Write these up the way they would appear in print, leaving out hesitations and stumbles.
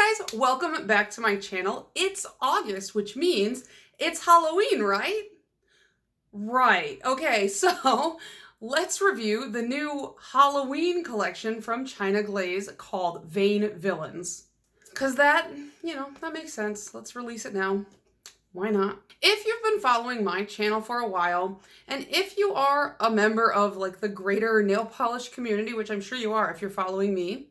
guys, welcome back to my channel. It's August, which means it's Halloween, right? Right. Okay, so let's review the new Halloween collection from China Glaze called Vain Villains. Because that makes sense. Let's release it now. Why not? If you've been following my channel for a while, and if you are a member of like the greater nail polish community, which I'm sure you are if you're following me,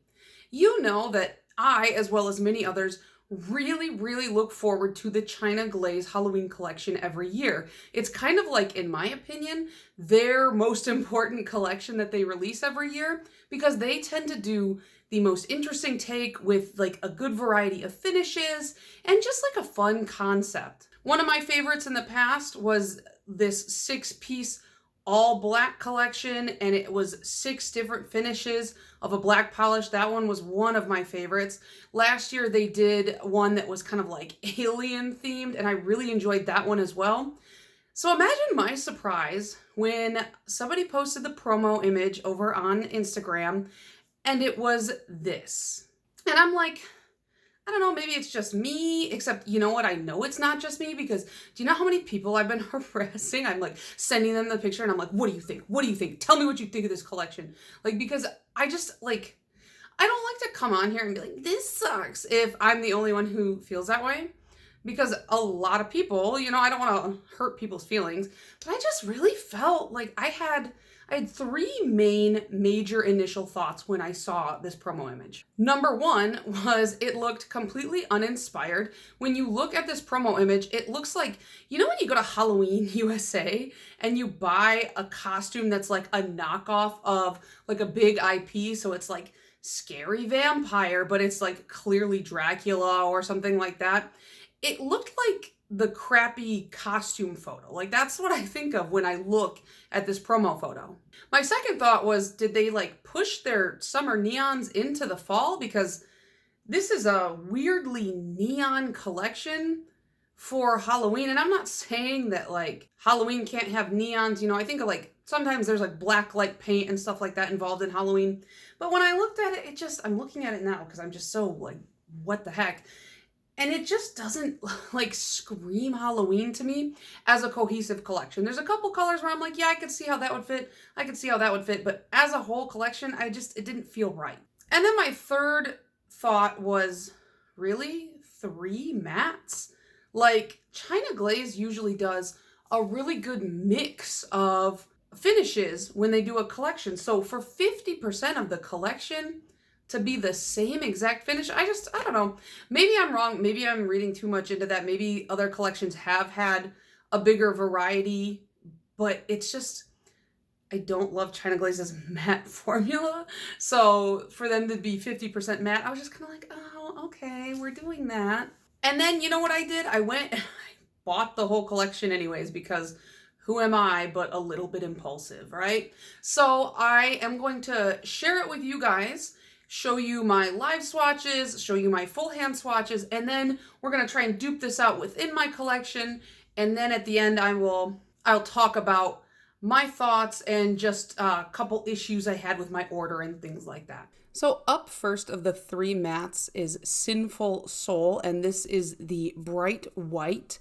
you know that I, as well as many others, really look forward to the China Glaze Halloween collection every year. It's kind of like, in my opinion, their most important collection that they release every year because they tend to do the most interesting take with like a good variety of finishes and just like a fun concept. One of my favorites in the past was this 6-piece all black collection, and it was 6 different finishes of a black polish. That one was one of my favorites. Last year they did one that was kind of like alien themed, and I really enjoyed that one as well. So imagine my surprise when somebody posted the promo image over on Instagram and it was this. And I'm like, I don't know, maybe it's just me, except you know what? I know it's not just me because do you know how many people I've been harassing? I'm like sending them the picture and I'm like, what do you think? What do you think? Tell me what you think of this collection. Like, because I just like, I don't like to come on here and be like, this sucks if I'm the only one who feels that way. Because a lot of people, I don't want to hurt people's feelings, but I just really felt like I had 3 major initial thoughts when I saw this promo image. Number 1 was it looked completely uninspired. When you look at this promo image, it looks like, when you go to Halloween USA and you buy a costume that's like a knockoff of like a big IP, so it's like scary vampire, but it's like clearly Dracula or something like that. It looked like the crappy costume photo. Like, that's what I think of when I look at this promo photo. My second thought was, did they like push their summer neons into the fall? Because this is a weirdly neon collection for Halloween. And I'm not saying that like Halloween can't have neons. I think of like, sometimes there's like black light paint and stuff like that involved in Halloween. But when I looked at it, I'm looking at it now because I'm just so like, what the heck? And it just doesn't like scream Halloween to me as a cohesive collection. There's a couple colors where I'm like, yeah, I could see how that would fit. I could see how that would fit. But as a whole collection, it didn't feel right. And then my third thought was, really? 3 mattes? Like, China Glaze usually does a really good mix of finishes when they do a collection. So for 50% of the collection to be the same exact finish, I don't know. Maybe I'm wrong. Maybe I'm reading too much into that. Maybe other collections have had a bigger variety, but it's just, I don't love China Glaze's matte formula. So for them to be 50% matte, I was just kind of like, oh, okay, we're doing that. And then you know what I did? I went and I bought the whole collection anyways, because who am I but a little bit impulsive, right? So I am going to share it with you guys, show you my live swatches, show you my full hand swatches, and then we're going to try and dupe this out within my collection. And then at the end, I'll talk about my thoughts and just a couple issues I had with my order and things like that. So up first of the 3 mattes is Sinful Soul, and this is the bright white.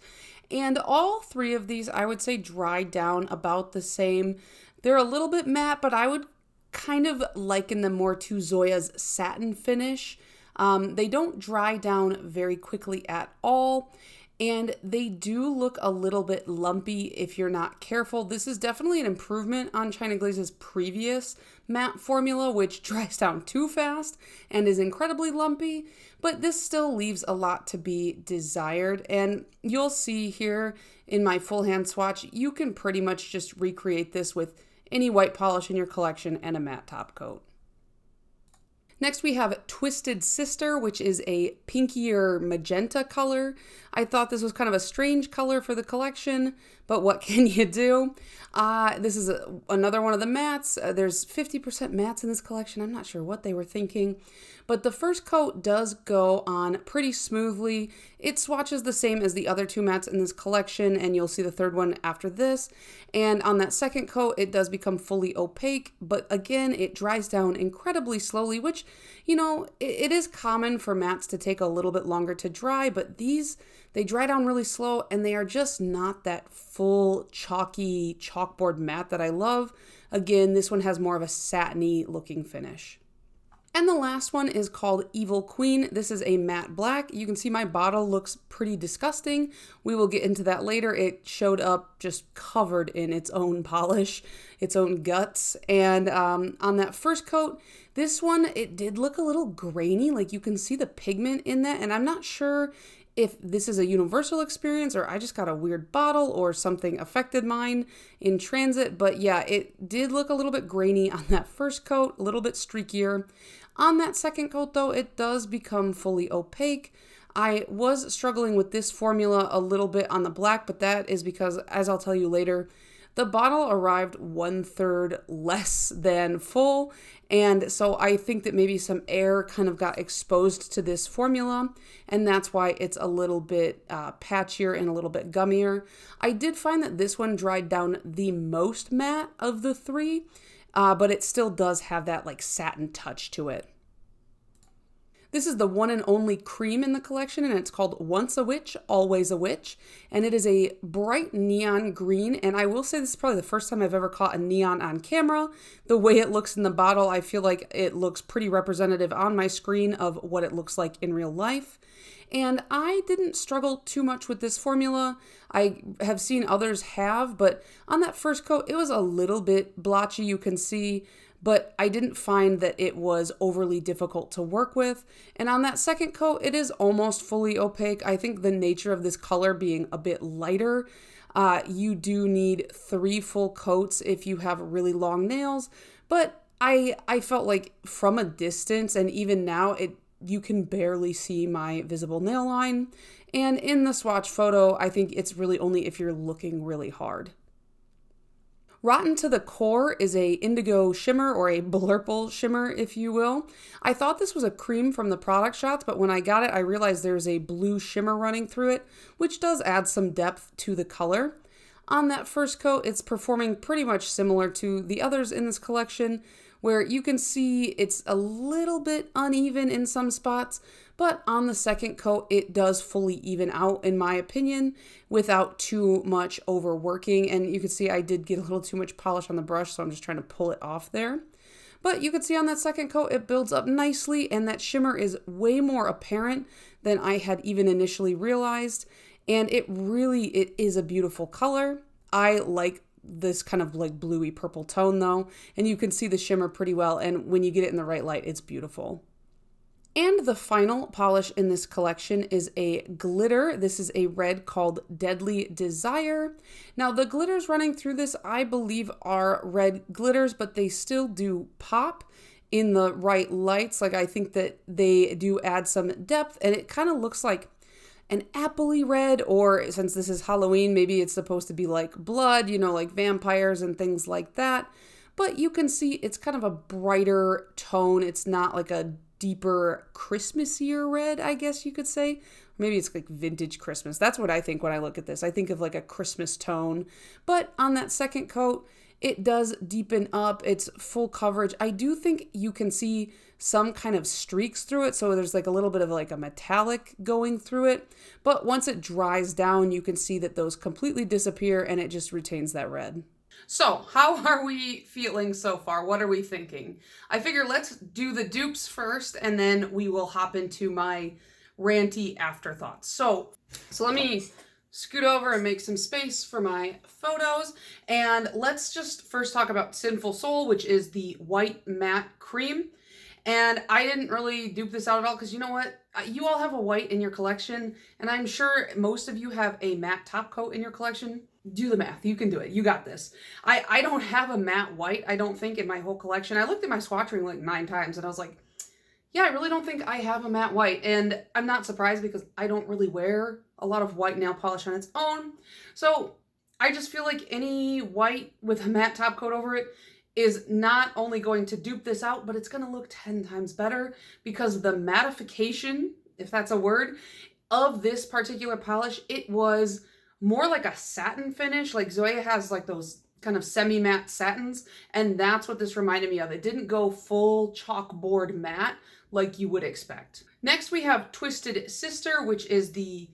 And all 3 of these, I would say, dry down about the same. They're a little bit matte, but I would kind of liken them more to Zoya's satin finish. They don't dry down very quickly at all, and they do look a little bit lumpy if you're not careful. This is definitely an improvement on China Glaze's previous matte formula, which dries down too fast and is incredibly lumpy, but this still leaves a lot to be desired. And you'll see here in my full hand swatch, you can pretty much just recreate this with any white polish in your collection and a matte top coat. Next we have Twisted Sister, which is a pinkier magenta color. I thought this was kind of a strange color for the collection, but what can you do? This is another one of the mattes. There's 50% mattes in this collection. I'm not sure what they were thinking, but the first coat does go on pretty smoothly. It swatches the same as the other two mattes in this collection, and you'll see the third one after this. And on that second coat, it does become fully opaque, but again, it dries down incredibly slowly, which, you know, it is common for mattes to take a little bit longer to dry, but these, they dry down really slow, and they are just not that full chalky chalkboard matte that I love. Again, this one has more of a satiny looking finish. And the last one is called Evil Queen. This is a matte black. You can see my bottle looks pretty disgusting. We will get into that later. It showed up just covered in its own polish, its own guts. And on that first coat, this one, it did look a little grainy. Like you can see the pigment in that. And I'm not sure if this is a universal experience or I just got a weird bottle or something affected mine in transit. But yeah, it did look a little bit grainy on that first coat, a little bit streakier. On that second coat though, it does become fully opaque. I was struggling with this formula a little bit on the black, but that is because, as I'll tell you later, the bottle arrived 1/3 less than full, and so I think that maybe some air kind of got exposed to this formula, and that's why it's a little bit patchier and a little bit gummier. I did find that this one dried down the most matte of the three, but it still does have that like satin touch to it. This is the one and only cream in the collection, and it's called Once a Witch, Always a Witch, and it is a bright neon green, and I will say this is probably the first time I've ever caught a neon on camera. The way it looks in the bottle, I feel like it looks pretty representative on my screen of what it looks like in real life. And I didn't struggle too much with this formula. I have seen others have, but on that first coat, it was a little bit blotchy, you can see, but I didn't find that it was overly difficult to work with. And on that second coat, it is almost fully opaque. I think the nature of this color being a bit lighter, you do need 3 full coats if you have really long nails, but I felt like from a distance, and even now, you can barely see my visible nail line. And in the swatch photo, I think it's really only if you're looking really hard. Rotten to the Core is a indigo shimmer, or a blurple shimmer, if you will. I thought this was a cream from the product shots, but when I got it, I realized there's a blue shimmer running through it, which does add some depth to the color. On that first coat, it's performing pretty much similar to the others in this collection, where you can see it's a little bit uneven in some spots, but on the second coat, it does fully even out, in my opinion, without too much overworking. And you can see I did get a little too much polish on the brush, so I'm just trying to pull it off there. But you can see on that second coat, it builds up nicely, and that shimmer is way more apparent than I had even initially realized. And it is a beautiful color. I like this kind of like bluey purple tone though, and you can see the shimmer pretty well, and when you get it in the right light, it's beautiful. And the final polish in this collection is a glitter. This is a red called Deadly Desire. Now the glitters running through this, I believe, are red glitters, but they still do pop in the right lights. Like I think that they do add some depth, and it kind of looks like an appley red, or since this is Halloween, maybe it's supposed to be like blood, you know, like vampires and things like that. But you can see it's kind of a brighter tone. It's not like a deeper Christmasier red, I guess you could say. Maybe it's like vintage Christmas. That's what I think when I look at this. I think of like a Christmas tone. But on that second coat, it does deepen up. It's full coverage. I do think you can see some kind of streaks through it, so there's like a little bit of like a metallic going through it. But once it dries down, you can see that those completely disappear, and it just retains that red. So how are we feeling so far? What are we thinking? I figure let's do the dupes first, and then we will hop into my ranty afterthoughts. So let me scoot over and make some space for my photos. And let's just first talk about Sinful Soul, which is the white matte cream. And I didn't really dupe this out at all because you know what? You all have a white in your collection, and I'm sure most of you have a matte top coat in your collection. Do the math. You can do it. You got this. I don't have a matte white, I don't think, in my whole collection. I looked at my swatch ring like 9 times, and I was like, yeah, I really don't think I have a matte white. And I'm not surprised because I don't really wear a lot of white nail polish on its own. So I just feel like any white with a matte top coat over it is not only going to dupe this out, but it's going to look 10 times better because the mattification, if that's a word, of this particular polish, it was more like a satin finish. Like Zoya has like those kind of semi-matte satins, and that's what this reminded me of. It didn't go full chalkboard matte like you would expect. Next we have Twisted Sister, which is the,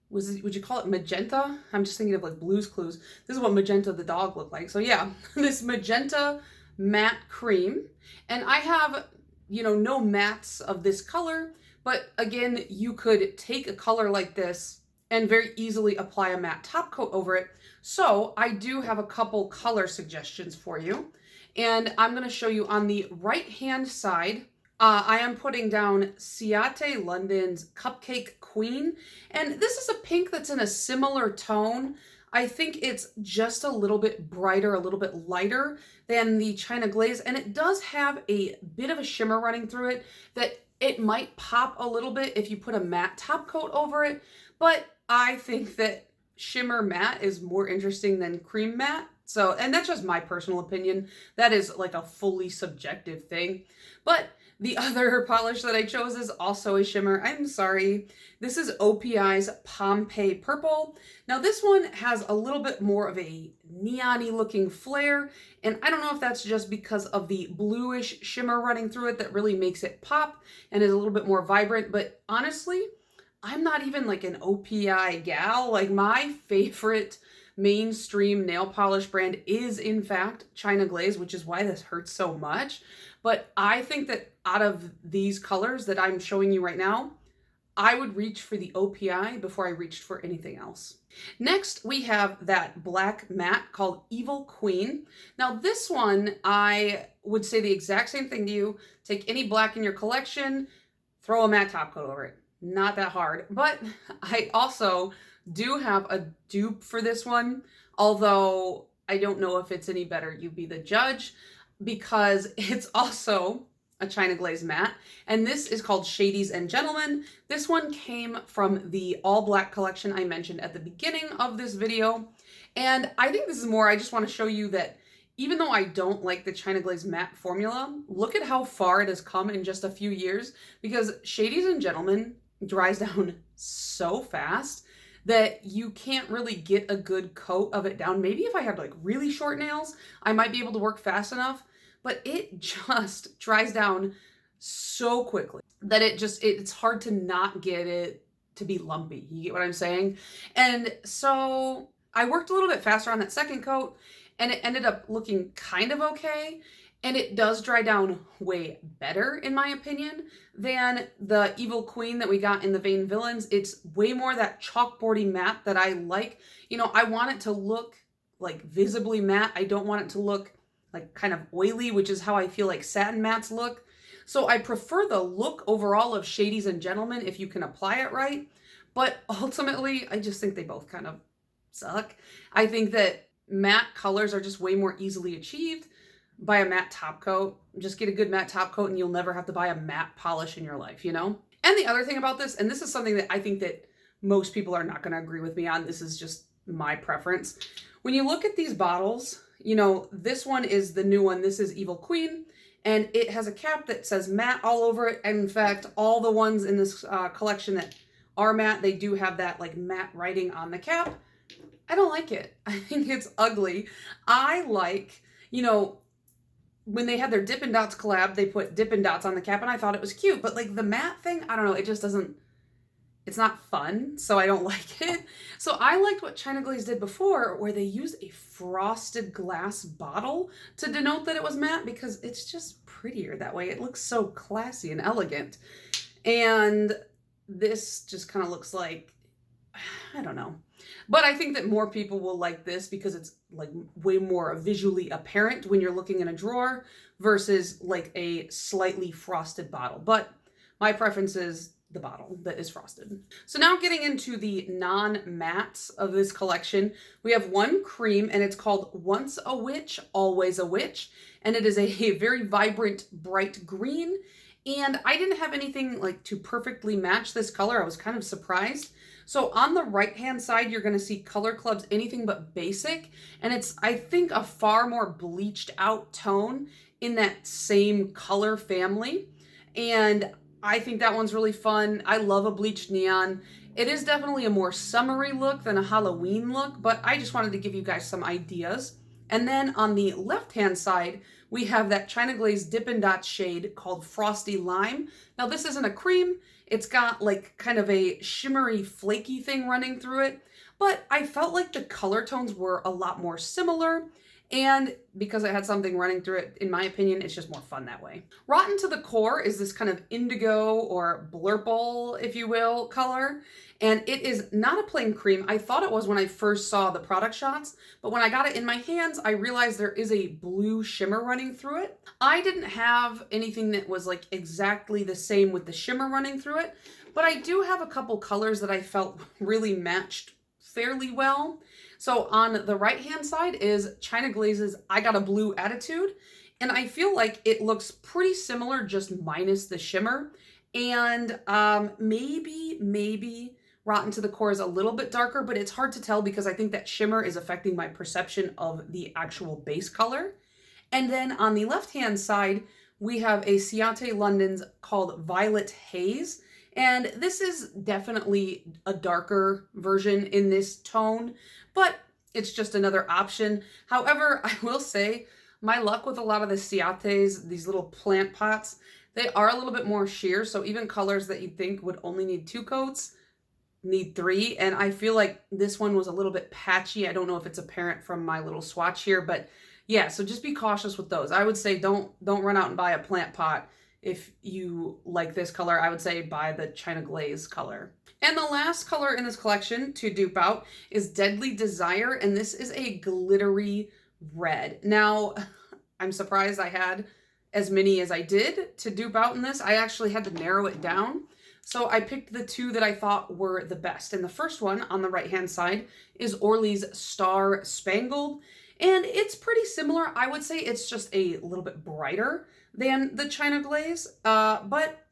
would you call it magenta? I'm just thinking of like Blue's Clues. This is what Magenta the dog looked like. So yeah, this magenta matte cream. And I have, you know, no mattes of this color, but again, you could take a color like this and very easily apply a matte top coat over it. So I do have a couple color suggestions for you. And I'm going to show you on the right-hand side, I am putting down Ciate London's Cupcake Queen. And this is a pink that's in a similar tone. I think it's just a little bit brighter, a little bit lighter than the China Glaze. And it does have a bit of a shimmer running through it that it might pop a little bit if you put a matte top coat over it. But I think that shimmer matte is more interesting than cream matte. So, and that's just my personal opinion. That is like a fully subjective thing. But the other polish that I chose is also a shimmer. I'm sorry. This is OPI's Pompeii Purple. Now this one has a little bit more of a neon-y looking flare, and I don't know if that's just because of the bluish shimmer running through it that really makes it pop and is a little bit more vibrant, but honestly, I'm not even like an OPI gal. Like my favorite mainstream nail polish brand is in fact China Glaze, which is why this hurts so much. But I think that out of these colors that I'm showing you right now, I would reach for the OPI before I reached for anything else. Next, we have that black matte called Evil Queen. Now this one, I would say the exact same thing to you. Take any black in your collection, throw a matte top coat over it. Not that hard. But I also do have a dupe for this one, although I don't know if it's any better. You be the judge, because it's also a China Glaze matte, and this is called Shadies and Gentlemen. This one came from the all black collection I mentioned at the beginning of this video, and I think this is more, I just want to show you that even though I don't like the China Glaze matte formula, look at how far it has come in just a few years, because Shadies and Gentlemen dries down so fast that you can't really get a good coat of it down. Maybe if I had like really short nails, I might be able to work fast enough, but it just dries down so quickly that it's hard to not get it to be lumpy. You get what I'm saying? And so I worked a little bit faster on that second coat, and it ended up looking kind of okay. And it does dry down way better, in my opinion, than the Evil Queen that we got in the Vain Villains. It's way more that chalkboardy matte that I like. You know, I want it to look like visibly matte. I don't want it to look like kind of oily, which is how I feel like satin mattes look. So I prefer the look overall of Shadies and Gentlemen if you can apply it right. But ultimately, I just think they both kind of suck. I think that matte colors are just way more easily achieved by a matte top coat. Just get a good matte top coat and you'll never have to buy a matte polish in your life, you know? And the other thing about this, and this is something that I think that most people are not going to agree with me on, this is just my preference. When you look at these bottles, you know, this one is the new one. This is Evil Queen, and it has a cap that says matte all over it. And in fact, all the ones in this collection that are matte, they do have that like matte writing on the cap. I don't like it. I think it's ugly. I like, you know, when they had their Dippin' Dots collab, they put Dippin' Dots on the cap, and I thought it was cute. But like the matte thing, I don't know, it just doesn't, it's not fun, so I don't like it. So I liked what China Glaze did before, where they used a frosted glass bottle to denote that it was matte, because it's just prettier that way. It looks so classy and elegant. And this just kind of looks like, I don't know. But I think that more people will like this because it's like way more visually apparent when you're looking in a drawer versus like a slightly frosted bottle. But my preference is the bottle that is frosted. So now getting into the non-mattes of this collection, we have one cream, and it's called Once a Witch, Always a Witch. And it is a very vibrant, bright green. And I didn't have anything like to perfectly match this color. I was kind of surprised. So on the right-hand side, you're going to see Color Club's Anything But Basic. And it's, I think, a far more bleached out tone in that same color family. And I think that one's really fun. I love a bleached neon. It is definitely a more summery look than a Halloween look, but I just wanted to give you guys some ideas. And then on the left-hand side, we have that China Glaze Dippin' Dots shade called Frosty Lime. Now this isn't a cream. It's got like kind of a shimmery, flaky thing running through it, but I felt like the color tones were a lot more similar. And because it had something running through it, in my opinion, it's just more fun that way. Rotten to the Core is this kind of indigo or blurple, if you will, color. And it is not a plain cream. I thought it was when I first saw the product shots, but when I got it in my hands, I realized there is a blue shimmer running through it. I didn't have anything that was like exactly the same with the shimmer running through it, but I do have a couple colors that I felt really matched fairly well. So on the right-hand side is China Glaze's I Got a Blue Attitude. And I feel like it looks pretty similar, just minus the shimmer. And maybe Rotten to the Core is a little bit darker, but it's hard to tell because I think that shimmer is affecting my perception of the actual base color. And then on the left-hand side, we have a Ciate London's called Violet Haze. And this is definitely a darker version in this tone, but it's just another option. However, I will say my luck with a lot of the Ciates, these little plant pots, they are a little bit more sheer. So even colors that you'd think would only need 2 coats need 3. And I feel like this one was a little bit patchy. I don't know if it's apparent from my little swatch here, but yeah, so just be cautious with those. I would say don't run out and buy a plant pot. If you like this color, I would say buy the China Glaze color. And the last color in this collection to dupe out is Deadly Desire, and this is a glittery red. Now, I'm surprised I had as many as I did to dupe out in this. I actually had to narrow it down. So I picked the 2 that I thought were the best. And the first one on the right-hand side is Orly's Star Spangled. And it's pretty similar. I would say it's just a little bit brighter than the China Glaze, but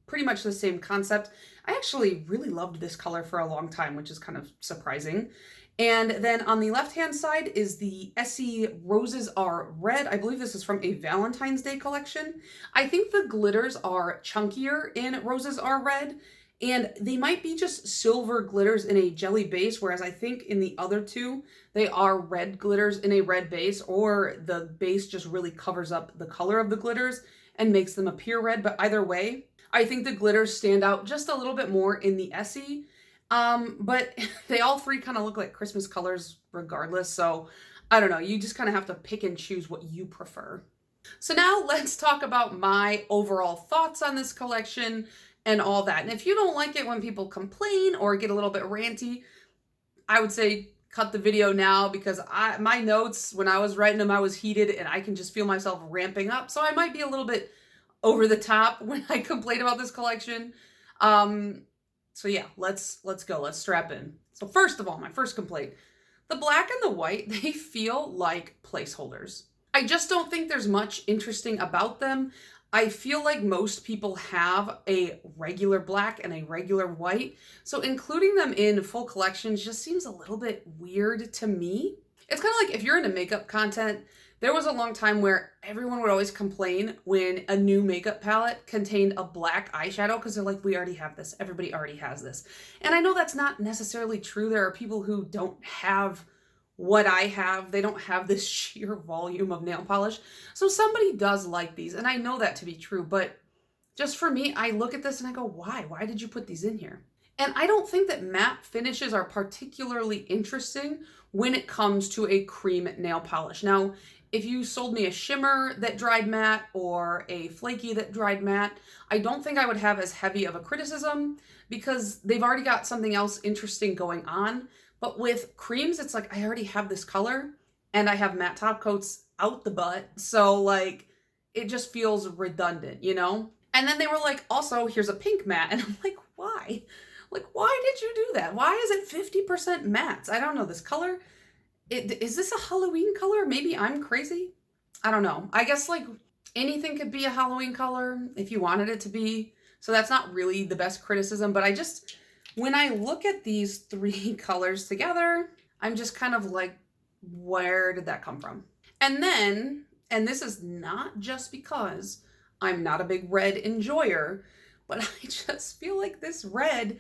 pretty much the same concept. I actually really loved this color for a long time, which is kind of surprising. And then on the left-hand side is the Essie Roses Are Red. I believe this is from a Valentine's Day collection. I think the glitters are chunkier in Roses Are Red, and they might be just silver glitters in a jelly base, whereas I think in the other 2, they are red glitters in a red base, or the base just really covers up the color of the glitters and makes them appear red. But either way, I think the glitters stand out just a little bit more in the Essie. But they all 3 kind of look like Christmas colors regardless. So I don't know, you just kind of have to pick and choose what you prefer. So now let's talk about my overall thoughts on this collection and all that. And if you don't like it when people complain or get a little bit ranty, I would say cut the video now, because my notes, when I was writing them, I was heated and I can just feel myself ramping up. So I might be a little bit over the top when I complain about this collection. So yeah, let's go. Let's strap in. So first of all, my first complaint, the black and the white, they feel like placeholders. I just don't think there's much interesting about them. I feel like most people have a regular black and a regular white, so including them in full collections just seems a little bit weird to me. It's kind of like if you're into makeup content, there was a long time where everyone would always complain when a new makeup palette contained a black eyeshadow, because they're like, we already have this, everybody already has this. And I know that's not necessarily true. There are people who don't have what I have. They don't have this sheer volume of nail polish. So somebody does like these, and I know that to be true, but just for me, I look at this and I go, why? Why did you put these in here? And I don't think that matte finishes are particularly interesting when it comes to a cream nail polish. Now, if you sold me a shimmer that dried matte or a flaky that dried matte, I don't think I would have as heavy of a criticism, because they've already got something else interesting going on. But with creams, it's like, I already have this color and I have matte top coats out the butt. So like, it just feels redundant, you know? And then they were like, also, here's a pink matte. And I'm like, why? Like, why did you do that? Why is it 50% mattes? I don't know. This color, is this a Halloween color? Maybe I'm crazy. I don't know. I guess like anything could be a Halloween color if you wanted it to be. So that's not really the best criticism, but when I look at these three colors together, I'm just kind of like, where did that come from? And then, and this is not just because I'm not a big red enjoyer, but I just feel like this red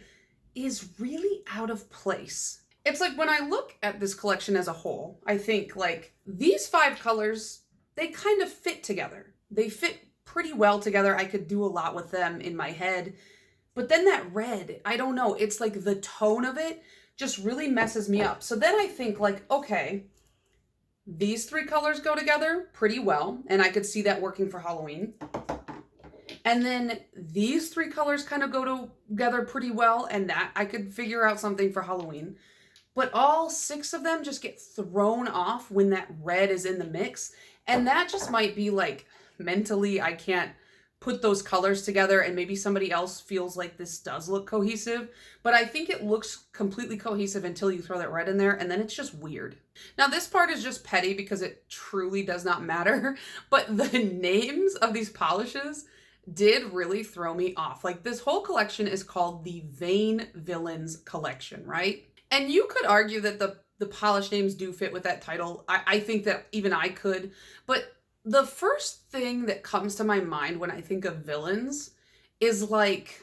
is really out of place. It's like when I look at this collection as a whole, I think like these 5 colors, they kind of fit together. They fit pretty well together. I could do a lot with them in my head. But then that red, I don't know, it's like the tone of it just really messes me up. So then I think like, okay, these 3 colors go together pretty well, and I could see that working for Halloween. And then these 3 colors kind of go together pretty well, and that I could figure out something for Halloween. But all 6 of them just get thrown off when that red is in the mix. And that just might be like mentally, I can't put those colors together, and maybe somebody else feels like this does look cohesive, but I think it looks completely cohesive until you throw that red in there, and then it's just weird. Now this part is just petty because it truly does not matter, but the names of these polishes did really throw me off. Like this whole collection is called the Vain Villains collection, right? And you could argue that the polish names do fit with that title. I think that even I could, but the first thing that comes to my mind when I think of villains is like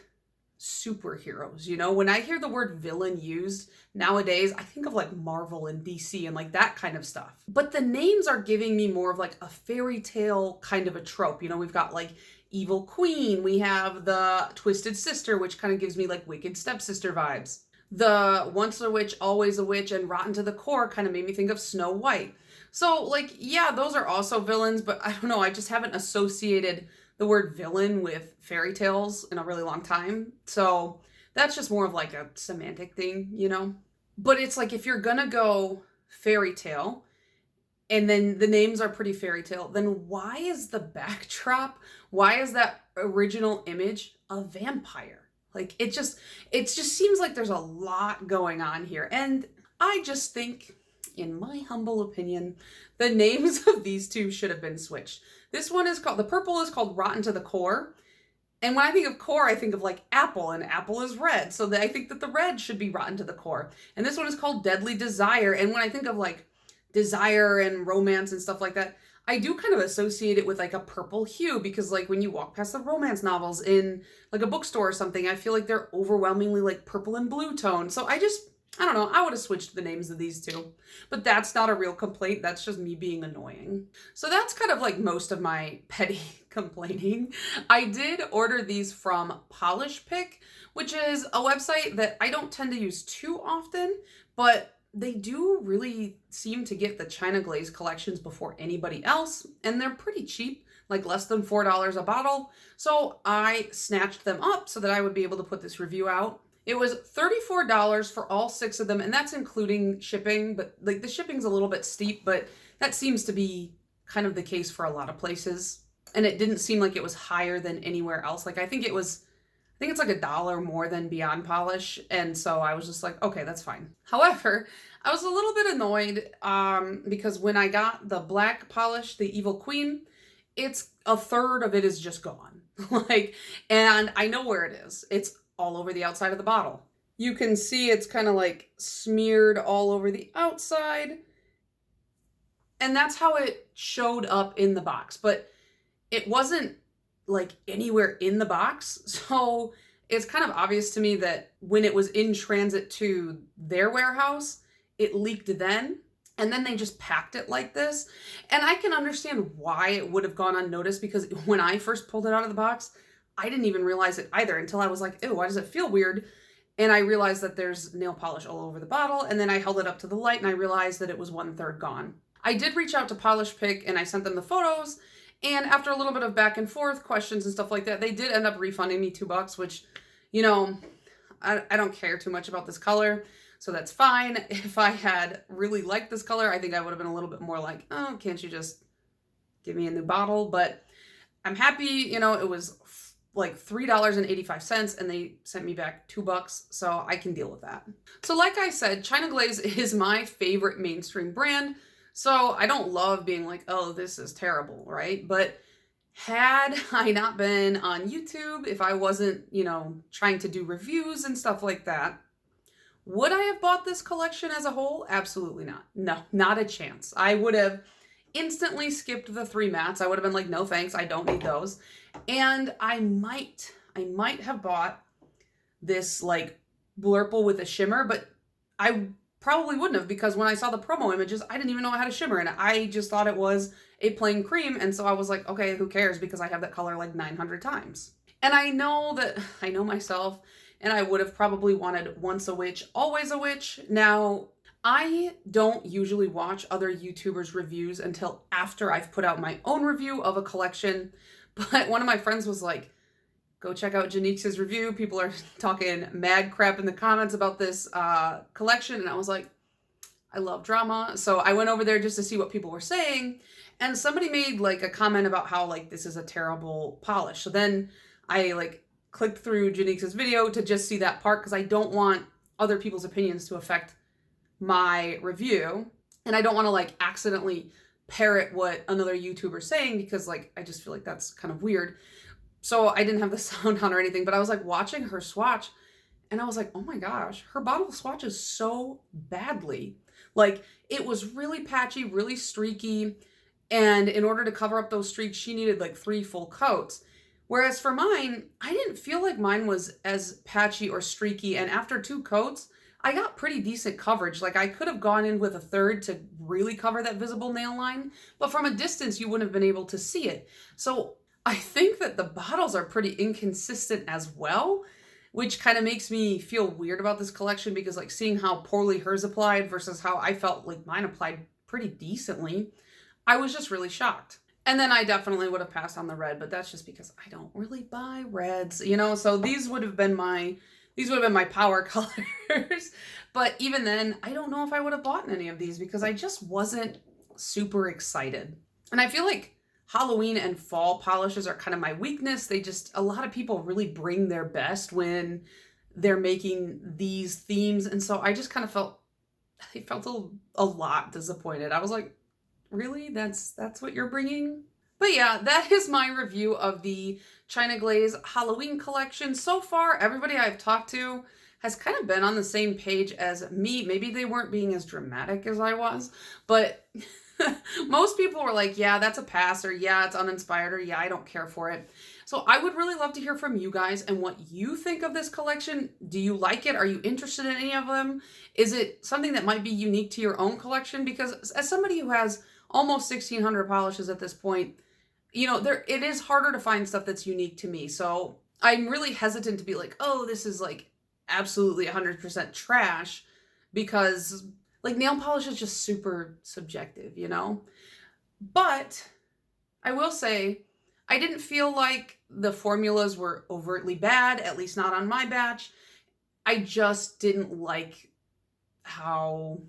superheroes. You know, when I hear the word villain used nowadays, I think of like Marvel and DC and like that kind of stuff. But the names are giving me more of like a fairy tale kind of a trope. You know, we've got like Evil Queen, we have the Twisted Sister, which kind of gives me like Wicked Stepsister vibes. The Once a Witch, Always a Witch, and Rotten to the Core kind of made me think of Snow White. So, like, yeah, those are also villains, but I don't know, I just haven't associated the word villain with fairy tales in a really long time. So that's just more of like a semantic thing, you know? But it's like, if you're gonna go fairy tale, and then the names are pretty fairy tale, then why is the backdrop, why is that original image a vampire? Like, it just seems like there's a lot going on here. And I just think, in my humble opinion, the names of these 2 should have been switched. This one is called, the purple is called Rotten to the Core. And when I think of core, I think of like apple, and apple is red. So I think that the red should be Rotten to the Core. And this one is called Deadly Desire. And when I think of like desire and romance and stuff like that, I do kind of associate it with like a purple hue, because like when you walk past the romance novels in like a bookstore or something, I feel like they're overwhelmingly like purple and blue tone. So I don't know, I would have switched the names of these 2, but that's not a real complaint. That's just me being annoying. So that's kind of like most of my petty complaining. I did order these from Polish Pick, which is a website that I don't tend to use too often, but they do really seem to get the China Glaze collections before anybody else, and they're pretty cheap, like less than $4 a bottle. So I snatched them up so that I would be able to put this review out. It was $34 for all 6 of them, and that's including shipping, but like the shipping's a little bit steep, but that seems to be kind of the case for a lot of places. And it didn't seem like it was higher than anywhere else. Like I think it's like $1 more than Beyond Polish. And so I was just like, okay, that's fine. However, I was a little bit annoyed because when I got the black polish, the Evil Queen, it's a third of it is just gone. And I know where it is. It's all over the outside of the bottle. You can see it's kind of like smeared all over the outside. And that's how it showed up in the box. But it wasn't like anywhere in the box. So it's kind of obvious to me that when it was in transit to their warehouse, it leaked then. And then they just packed it like this. And I can understand why it would have gone unnoticed, because when I first pulled it out of the box, I didn't even realize it either until I was like, ew, why does it feel weird? And I realized that there's nail polish all over the bottle. And then I held it up to the light and I realized that it was 1/3 gone. I did reach out to Polish Pick and I sent them the photos. And after a little bit of back and forth questions and stuff like that, they did end up refunding me $2, which, you know, I don't care too much about this color. So that's fine. If I had really liked this color, I think I would have been a little bit more like, oh, can't you just give me a new bottle? But I'm happy, you know, it was like $3.85 and they sent me back $2, so I can deal with that. So like I said, China Glaze is my favorite mainstream brand. So I don't love being like, oh, this is terrible, right? But Had I not been on YouTube, if I wasn't, trying to do reviews and stuff like that, would I have bought this collection as a whole? Absolutely not. No, not a chance. I would have instantly skipped the 3 mattes. I would have been like, no thanks, I don't need those. And I might have bought this like blurple with a shimmer, but I probably wouldn't have, because when I saw the promo images, I didn't even know it had a shimmer in it. I just thought it was a plain cream, and so I was like, okay, who cares, because I have that color like 900 times. And I know myself, and I would have probably wanted once a witch, always a witch. Now, I don't usually watch other YouTubers' reviews until after I've put out my own review of a collection, but one of my friends was like, go check out Janique's review. People are talking mad crap in the comments about this collection. And I was like, I love drama. So I went over there just to see what people were saying. And somebody made like a comment about how like this is a terrible polish. So then I like clicked through Janique's video to just see that part, because I don't want other people's opinions to affect my review. And I don't want to like accidentally parrot what another YouTuber's saying, because like I just feel like that's kind of weird. So I didn't have the sound on or anything, but I was like watching her swatch, and I was like, oh my gosh, her bottle swatches so badly. Like, it was really patchy, really streaky, and in order to cover up those streaks, she needed like 3 full coats. Whereas for mine, I didn't feel like mine was as patchy or streaky, and after 2 coats, I got pretty decent coverage. Like, I could have gone in with a 3rd to really cover that visible nail line, but from a distance, you wouldn't have been able to see it. So I think that the bottles are pretty inconsistent as well, which kind of makes me feel weird about this collection, because like seeing how poorly hers applied versus how I felt like mine applied pretty decently, I was just really shocked. And then I definitely would have passed on the red, but that's just because I don't really buy reds, so these would have been my power colors. But even then, I don't know if I would have bought any of these, because I just wasn't super excited. And I feel like Halloween and fall polishes are kind of my weakness. A lot of people really bring their best when they're making these themes. And so I just kind of felt a lot disappointed. I was like, really? That's what you're bringing? But yeah, that is my review of the China Glaze Halloween collection. So far, everybody I've talked to has kind of been on the same page as me. Maybe they weren't being as dramatic as I was, but most people were like, yeah, that's a pass, or yeah, it's uninspired, or yeah, I don't care for it. So I would really love to hear from you guys and what you think of this collection. Do you like it? Are you interested in any of them? Is it something that might be unique to your own collection? Because as somebody who has almost 1,600 polishes at this point, it is harder to find stuff that's unique to me. So I'm really hesitant to be like, oh, this is like absolutely 100% trash, because like nail polish is just super subjective, But I will say, I didn't feel like the formulas were overtly bad, at least not on my batch. I just didn't like how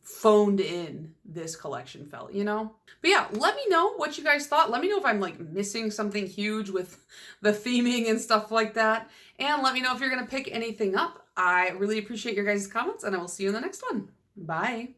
phoned in this collection felt, But yeah, let me know what you guys thought. Let me know if I'm like missing something huge with the theming and stuff like that. And let me know if you're going to pick anything up. I really appreciate your guys' comments, and I will see you in the next one. Bye.